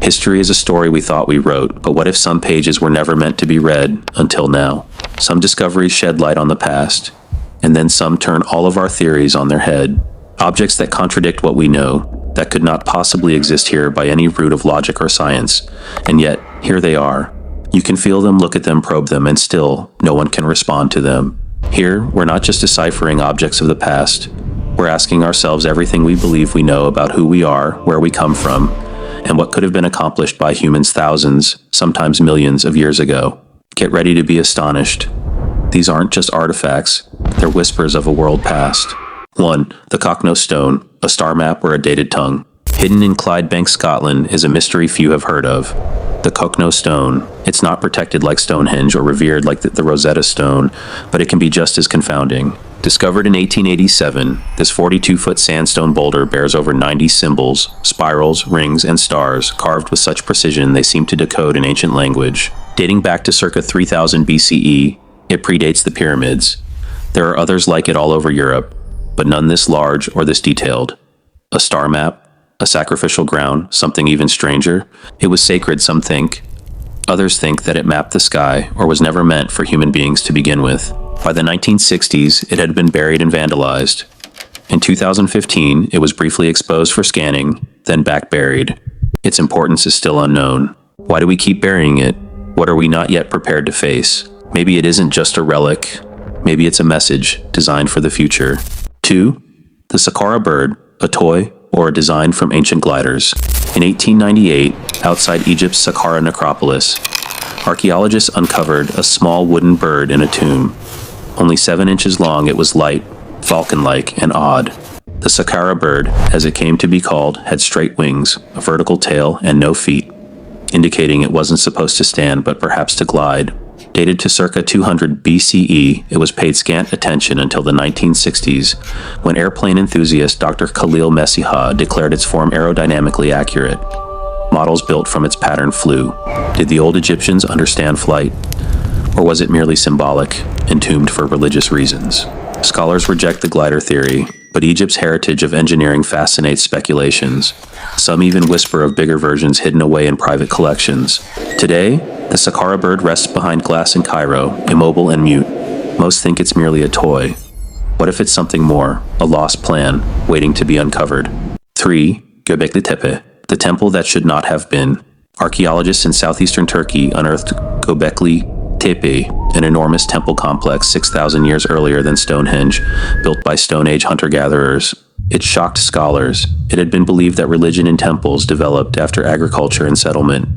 History is a story we thought we wrote, but what if some pages were never meant to be read until now? Some discoveries shed light on the past, and then some turn all of our theories on their head. Objects that contradict what we know, that could not possibly exist here by any root of logic or science, and yet, here they are. You can feel them, look at them, probe them, and still, no one can respond to them. Here, we're not just deciphering objects of the past. We're asking ourselves everything we believe we know about who we are, where we come from, and what could have been accomplished by humans thousands, sometimes millions of years ago. Get ready to be astonished. These aren't just artifacts, they're whispers of a world past. 1. The Cockno Stone, a star map or a dated tongue. Hidden in Clydebank, Scotland, is a mystery few have heard of. The Cockno Stone. It's not protected like Stonehenge or revered like the Rosetta Stone, but it can be just as confounding. Discovered in 1887, this 42-foot sandstone boulder bears over 90 symbols, spirals, rings, and stars, carved with such precision they seem to decode an ancient language. Dating back to circa 3000 BCE, it predates the pyramids. There are others like it all over Europe, but none this large or this detailed. A star map, a sacrificial ground, something even stranger. It was sacred, some think. Others think that it mapped the sky or was never meant for human beings to begin with. By the 1960s, it had been buried and vandalized. In 2015, it was briefly exposed for scanning, then back buried. Its importance is still unknown. Why do we keep burying it? What are we not yet prepared to face? Maybe it isn't just a relic. Maybe it's a message designed for the future. 2. The Saqqara bird, a toy or a design from ancient gliders. In 1898, outside Egypt's Saqqara necropolis, archaeologists uncovered a small wooden bird in a tomb. Only 7 inches long, it was light, falcon-like, and odd. The Saqqara bird, as it came to be called, had straight wings, a vertical tail, and no feet, indicating it wasn't supposed to stand but perhaps to glide. Dated to circa 200 BCE, it was paid scant attention until the 1960s, when airplane enthusiast Dr. Khalil Messiha declared its form aerodynamically accurate. Models built from its pattern flew. Did the old Egyptians understand flight? Or was it merely symbolic, entombed for religious reasons? Scholars reject the glider theory, but Egypt's heritage of engineering fascinates speculations. Some even whisper of bigger versions hidden away in private collections. Today, the Saqqara bird rests behind glass in Cairo, immobile and mute. Most think it's merely a toy. What if it's something more, a lost plan, waiting to be uncovered? 3. Göbekli Tepe, the temple that should not have been. Archaeologists in southeastern Turkey unearthed Göbekli Tepe, an enormous temple complex 6,000 years earlier than Stonehenge, built by Stone Age hunter-gatherers. It shocked scholars. It had been believed that religion in temples developed after agriculture and settlement.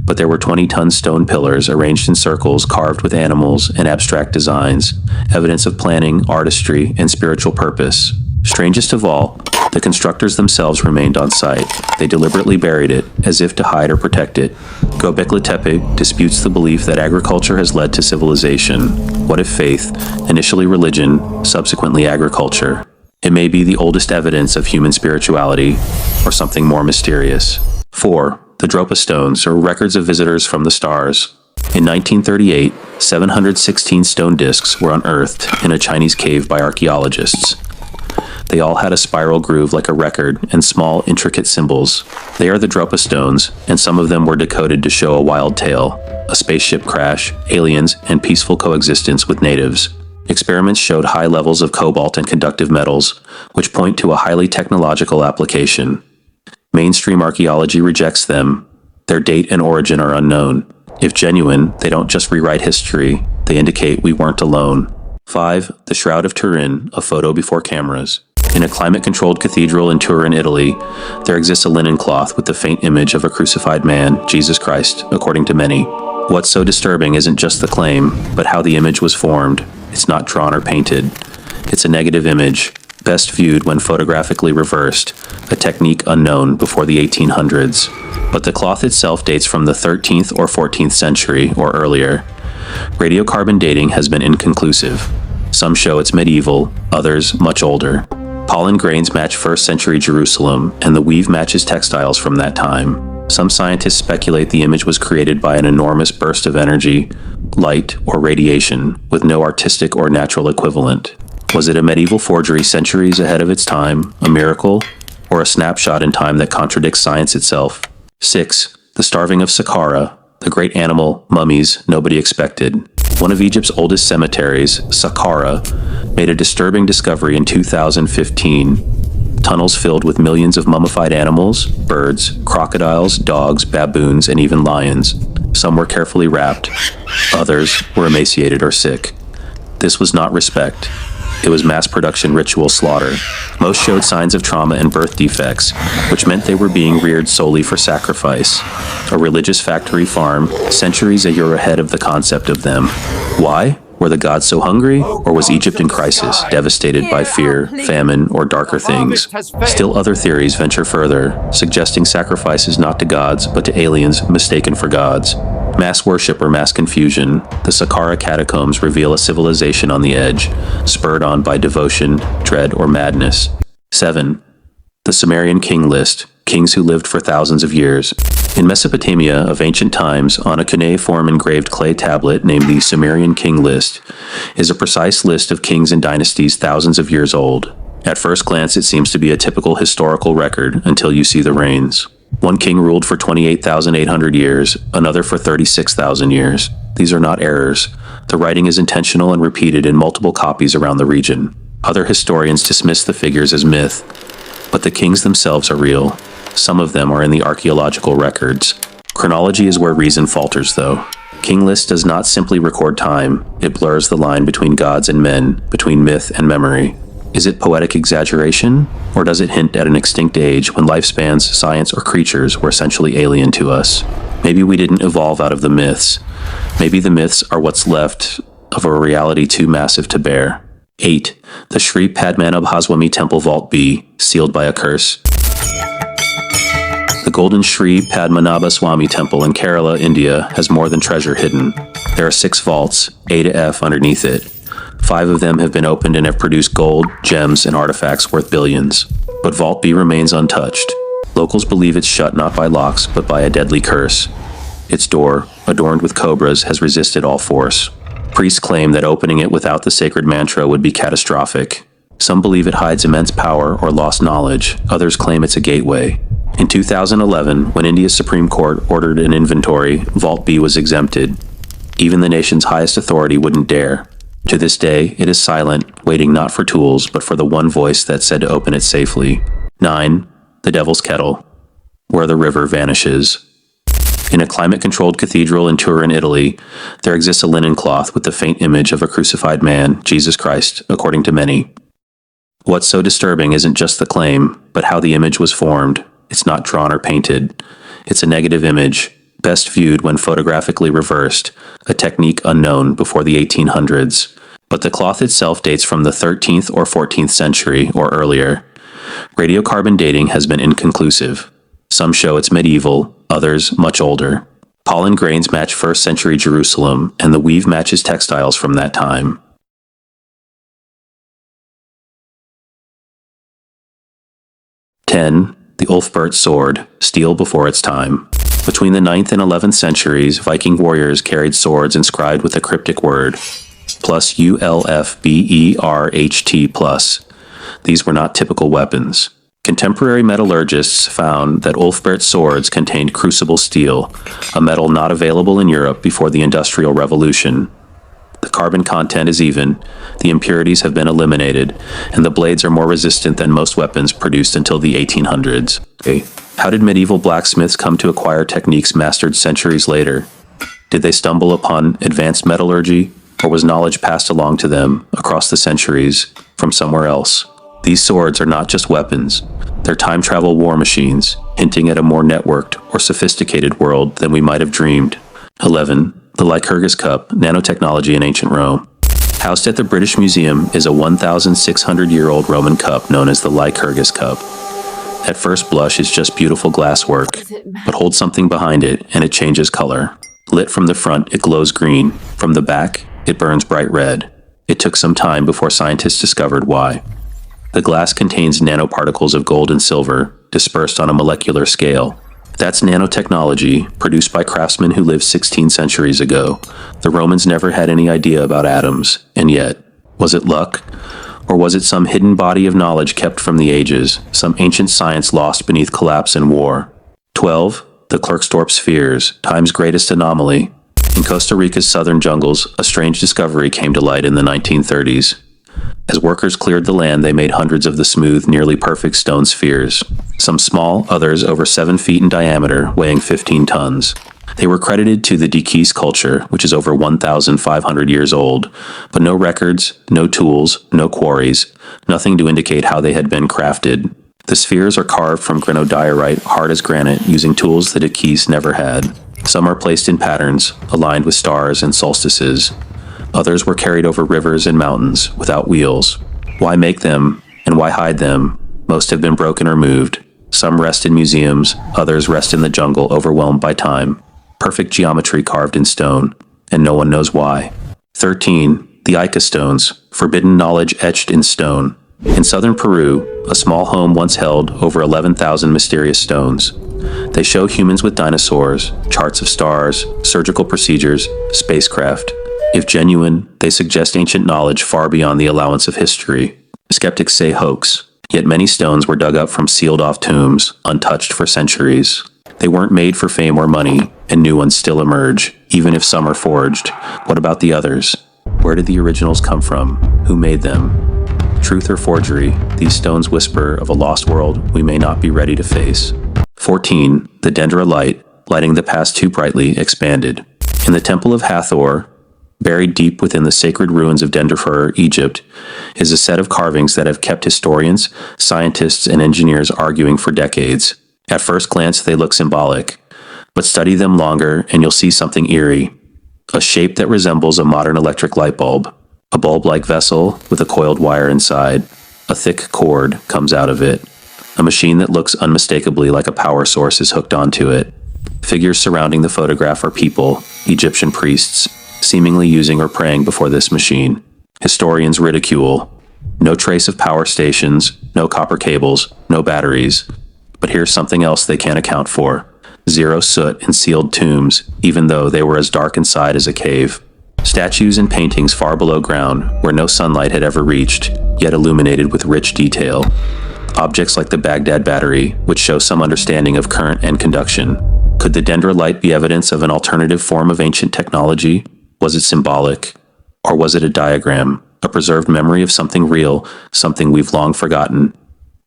But there were 20-ton stone pillars arranged in circles carved with animals and abstract designs, evidence of planning, artistry, and spiritual purpose. Strangest of all, the constructors themselves remained on site. They deliberately buried it, as if to hide or protect it. Göbekli Tepe disputes the belief that agriculture has led to civilization. What if faith, initially religion, subsequently agriculture? It may be the oldest evidence of human spirituality, or something more mysterious. 4. The Dropa Stones, or records of visitors from the stars. In 1938, 716 stone discs were unearthed in a Chinese cave by archaeologists. They all had a spiral groove like a record and small, intricate symbols. They are the Dropa Stones, and some of them were decoded to show a wild tale, a spaceship crash, aliens, and peaceful coexistence with natives. Experiments showed high levels of cobalt and conductive metals, which point to a highly technological application. Mainstream archaeology rejects them. Their date and origin are unknown. If genuine, they don't just rewrite history, they indicate we weren't alone. 5. The Shroud of Turin, a photo before cameras. In a climate-controlled cathedral in Turin, Italy, there exists a linen cloth with the faint image of a crucified man, Jesus Christ, according to many. What's so disturbing isn't just the claim, but how the image was formed. It's not drawn or painted. It's a negative image, best viewed when photographically reversed, a technique unknown before the 1800s. But the cloth itself dates from the 13th or 14th century or earlier. Radiocarbon dating has been inconclusive. Some show it's medieval, others much older. Pollen grains match 1st century Jerusalem, and the weave matches textiles from that time. Some scientists speculate the image was created by an enormous burst of energy, light, or radiation, with no artistic or natural equivalent. Was it a medieval forgery centuries ahead of its time, a miracle, or a snapshot in time that contradicts science itself? 6. The starving of Saqqara, the great animal mummies nobody expected. One of Egypt's oldest cemeteries, Saqqara, made a disturbing discovery in 2015. Tunnels filled with millions of mummified animals, birds, crocodiles, dogs, baboons, and even lions. Some were carefully wrapped. Others were emaciated or sick. This was not respect. It was mass production ritual slaughter. Most showed signs of trauma and birth defects, which meant they were being reared solely for sacrifice. A religious factory farm, centuries a year ahead of the concept of them. Why? Were the gods so hungry, or was Egypt in crisis, devastated by fear, famine, or darker things? Still other theories venture further, suggesting sacrifices not to gods, but to aliens mistaken for gods. Mass worship or mass confusion. The Saqqara catacombs reveal a civilization on the edge, spurred on by devotion, dread, or madness. 7. The Sumerian king list. Kings who lived for thousands of years. In Mesopotamia of ancient times, on a cuneiform engraved clay tablet named the Sumerian king list, is a precise list of kings and dynasties thousands of years old. At first glance, it seems to be a typical historical record until you see the reigns. One king ruled for 28,800 years, another for 36,000 years. These are not errors. The writing is intentional and repeated in multiple copies around the region. Other historians dismiss the figures as myth, but the kings themselves are real. Some of them are in the archaeological records. Chronology is where reason falters, though. King list does not simply record time. It blurs the line between gods and men, between myth and memory. Is it poetic exaggeration, or does it hint at an extinct age when lifespans, science, or creatures were essentially alien to us? Maybe we didn't evolve out of the myths. Maybe the myths are what's left of a reality too massive to bear. 8. The Sri Padmanabhaswamy Temple Vault B, sealed by a curse. The golden Sri Padmanabhaswamy Temple in Kerala, India, has more than treasure hidden. There are 6 vaults, A to F, underneath it. 5 of them have been opened and have produced gold, gems, and artifacts worth billions. But Vault B remains untouched. Locals believe it's shut not by locks, but by a deadly curse. Its door, adorned with cobras, has resisted all force. Priests claim that opening it without the sacred mantra would be catastrophic. Some believe it hides immense power or lost knowledge. Others claim it's a gateway. In 2011, when India's Supreme Court ordered an inventory, Vault B was exempted. Even the nation's highest authority wouldn't dare. To this day, it is silent, waiting not for tools, but for the one voice that said to open it safely. 9. The Devil's Kettle, where the river vanishes. In a climate-controlled cathedral in Turin, Italy, there exists a linen cloth with the faint image of a crucified man, Jesus Christ, according to many. What's so disturbing isn't just the claim, but how the image was formed. It's not drawn or painted. It's a negative image, best viewed when photographically reversed, a technique unknown before the 1800s. But the cloth itself dates from the 13th or 14th century or earlier. Radiocarbon dating has been inconclusive. Some show it's medieval, others much older. Pollen grains match 1st century Jerusalem, and the weave matches textiles from that time. 10. The Ulfbert sword, steel before its time. Between the 9th and 11th centuries, Viking warriors carried swords inscribed with a cryptic word, plus ULFBERHT plus. These were not typical weapons. Contemporary metallurgists found that Ulfbert swords contained crucible steel, a metal not available in Europe before the Industrial Revolution. The carbon content is even, the impurities have been eliminated, and the blades are more resistant than most weapons produced until the 1800s. How did medieval blacksmiths come to acquire techniques mastered centuries later? Did they stumble upon advanced metallurgy, or was knowledge passed along to them across the centuries from somewhere else? These swords are not just weapons. They're time travel war machines, hinting at a more networked or sophisticated world than we might have dreamed. 11. The Lycurgus Cup, nanotechnology in ancient Rome. Housed at the British Museum is a 1,600-year-old Roman cup known as the Lycurgus Cup. At first blush, it's just beautiful glasswork, but hold something behind it and it changes color. Lit from the front, it glows green. From the back, it burns bright red. It took some time before scientists discovered why. The glass contains nanoparticles of gold and silver, dispersed on a molecular scale. That's nanotechnology, produced by craftsmen who lived 16 centuries ago. The Romans never had any idea about atoms, and yet, was it luck? Or was it some hidden body of knowledge kept from the ages, some ancient science lost beneath collapse and war? 12. the Klerksdorp spheres, time's greatest anomaly. In Costa Rica's southern jungles, a strange discovery came to light in the 1930s. As workers cleared the land, they made hundreds of the smooth, nearly perfect stone spheres. Some small, others over 7 feet in diameter, weighing 15 tons. They were credited to the Dikis culture, which is over 1,500 years old, but no records, no tools, no quarries, nothing to indicate how they had been crafted. The spheres are carved from granodiorite, hard as granite, using tools the Dikis never had. Some are placed in patterns, aligned with stars and solstices. Others were carried over rivers and mountains, without wheels. Why make them, and why hide them? Most have been broken or moved. Some rest in museums, others rest in the jungle, overwhelmed by time. Perfect geometry carved in stone, and no one knows why. 13. The Ica stones, forbidden knowledge etched in stone. In southern Peru, a small home once held over 11,000 mysterious stones. They show humans with dinosaurs, charts of stars, surgical procedures, spacecraft. If genuine, they suggest ancient knowledge far beyond the allowance of history. Skeptics say hoax, yet many stones were dug up from sealed-off tombs, untouched for centuries. They weren't made for fame or money, and new ones still emerge, even if some are forged. What about the others? Where did the originals come from? Who made them? Truth or forgery, these stones whisper of a lost world we may not be ready to face. 14. The Dendra light, lighting the past too brightly, expanded. In the Temple of Hathor, buried deep within the sacred ruins of Denderfur, Egypt, is a set of carvings that have kept historians, scientists, and engineers arguing for decades. At first glance, they look symbolic, but study them longer and you'll see something eerie. A shape that resembles a modern electric light bulb. A bulb-like vessel with a coiled wire inside. A thick cord comes out of it. A machine that looks unmistakably like a power source is hooked onto it. Figures surrounding the photograph are people, Egyptian priests, seemingly using or praying before this machine. Historians ridicule. No trace of power stations, no copper cables, no batteries. But here's something else they can't account for. Zero soot in sealed tombs, even though they were as dark inside as a cave. Statues and paintings far below ground, where no sunlight had ever reached, yet illuminated with rich detail. Objects like the Baghdad battery, which show some understanding of current and conduction. Could the Dendra light be evidence of an alternative form of ancient technology? Was it symbolic? Or was it a diagram, a preserved memory of something real, something we've long forgotten?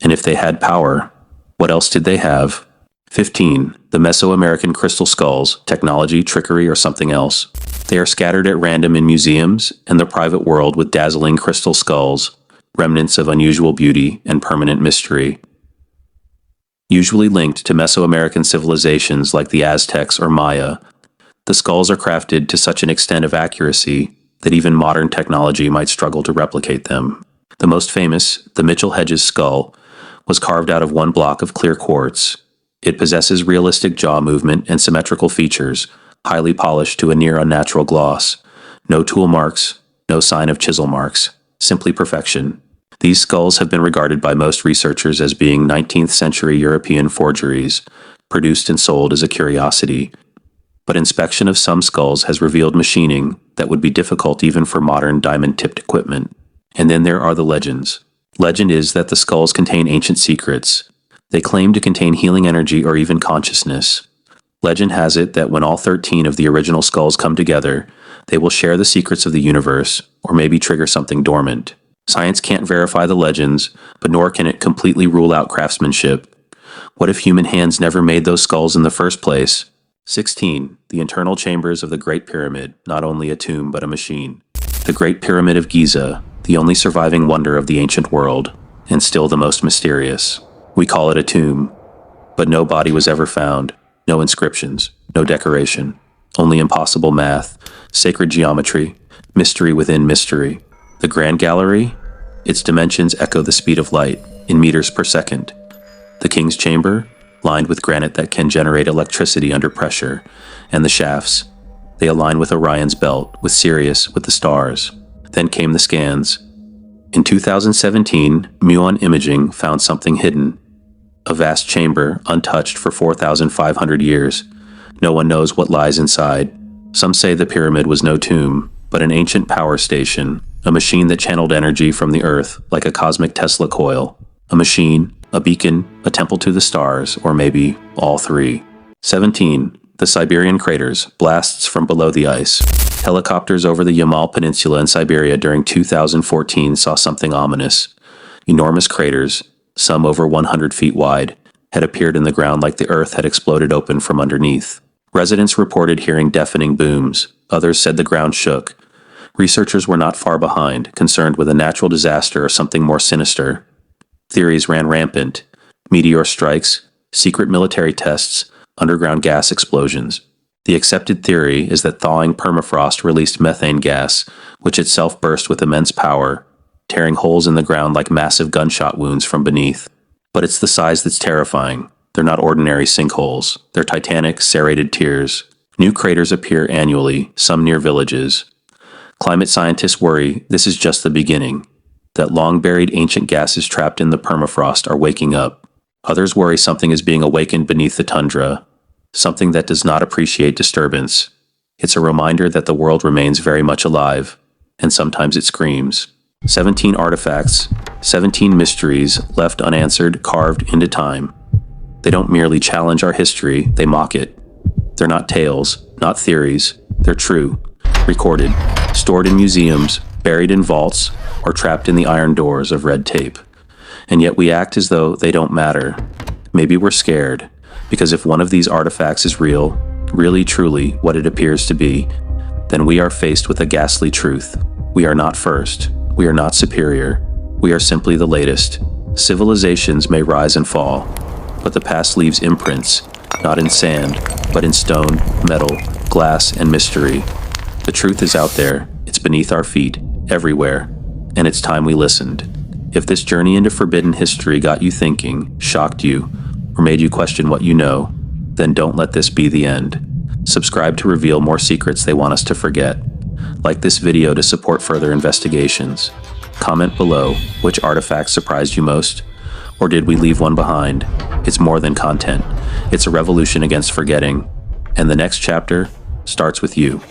And if they had power, what else did they have? 15. The Mesoamerican crystal skulls, technology, trickery, or something else. They are scattered at random in museums and the private world with dazzling crystal skulls, remnants of unusual beauty and permanent mystery. Usually linked to Mesoamerican civilizations like the Aztecs or Maya, the skulls are crafted to such an extent of accuracy that even modern technology might struggle to replicate them. The most famous, the Mitchell Hedges skull, was carved out of one block of clear quartz. It possesses realistic jaw movement and symmetrical features, highly polished to a near unnatural gloss. No tool marks, no sign of chisel marks, simply perfection. These skulls have been regarded by most researchers as being 19th century European forgeries, produced and sold as a curiosity. But inspection of some skulls has revealed machining that would be difficult even for modern diamond-tipped equipment. And then there are the legends. Legend is that the skulls contain ancient secrets. They claim to contain healing energy or even consciousness. Legend has it that when all 13 of the original skulls come together, they will share the secrets of the universe, or maybe trigger something dormant. Science can't verify the legends, but nor can it completely rule out craftsmanship. What if human hands never made those skulls in the first place? 16. The internal chambers of the Great Pyramid, not only a tomb but a machine. The Great Pyramid of Giza, the only surviving wonder of the ancient world, and still the most mysterious. We call it a tomb, but no body was ever found, no inscriptions, no decoration, only impossible math, sacred geometry, mystery within mystery. The Grand Gallery? Its dimensions echo the speed of light, in meters per second. The King's Chamber? Lined with granite that can generate electricity under pressure, and the shafts. They align with Orion's belt, with Sirius, with the stars. Then came the scans. In 2017, Muon Imaging found something hidden. A vast chamber, untouched for 4,500 years. No one knows what lies inside. Some say the pyramid was no tomb, but an ancient power station, a machine that channeled energy from the earth like a cosmic Tesla coil. A machine, a beacon, a temple to the stars, or maybe all three. 17. The Siberian craters, blasts from below the ice. Helicopters over the Yamal Peninsula in Siberia during 2014 saw something ominous. Enormous craters, some over 100 feet wide, had appeared in the ground like the earth had exploded open from underneath. Residents reported hearing deafening booms. Others said the ground shook. Researchers were not far behind, concerned with a natural disaster or something more sinister. Theories ran rampant. Meteor strikes, secret military tests, underground gas explosions. The accepted theory is that thawing permafrost released methane gas, which itself burst with immense power, tearing holes in the ground like massive gunshot wounds from beneath. But it's the size that's terrifying. They're not ordinary sinkholes. They're titanic, serrated tiers. New craters appear annually, some near villages. Climate scientists worry this is just the beginning, that long-buried ancient gases trapped in the permafrost are waking up. Others worry something is being awakened beneath the tundra, something that does not appreciate disturbance. It's a reminder that the world remains very much alive, and sometimes it screams. 17 artifacts, 17 mysteries left unanswered, carved into time. They don't merely challenge our history, they mock it. They're not tales, not theories, they're true, recorded, stored in museums, buried in vaults, or trapped in the iron doors of red tape. And yet we act as though they don't matter. Maybe we're scared, because if one of these artifacts is real, really truly what it appears to be, then we are faced with a ghastly truth. We are not first. We are not superior. We are simply the latest. Civilizations may rise and fall, but the past leaves imprints, not in sand, but in stone, metal, glass, and mystery. The truth is out there. It's beneath our feet, everywhere, and it's time we listened. If this journey into forbidden history got you thinking, shocked you, or made you question what you know, then don't let this be the end. Subscribe to reveal more secrets they want us to forget. Like this video to support further investigations. Comment below which artifact surprised you most, or did we leave one behind? It's more than content. It's a revolution against forgetting. And the next chapter starts with you.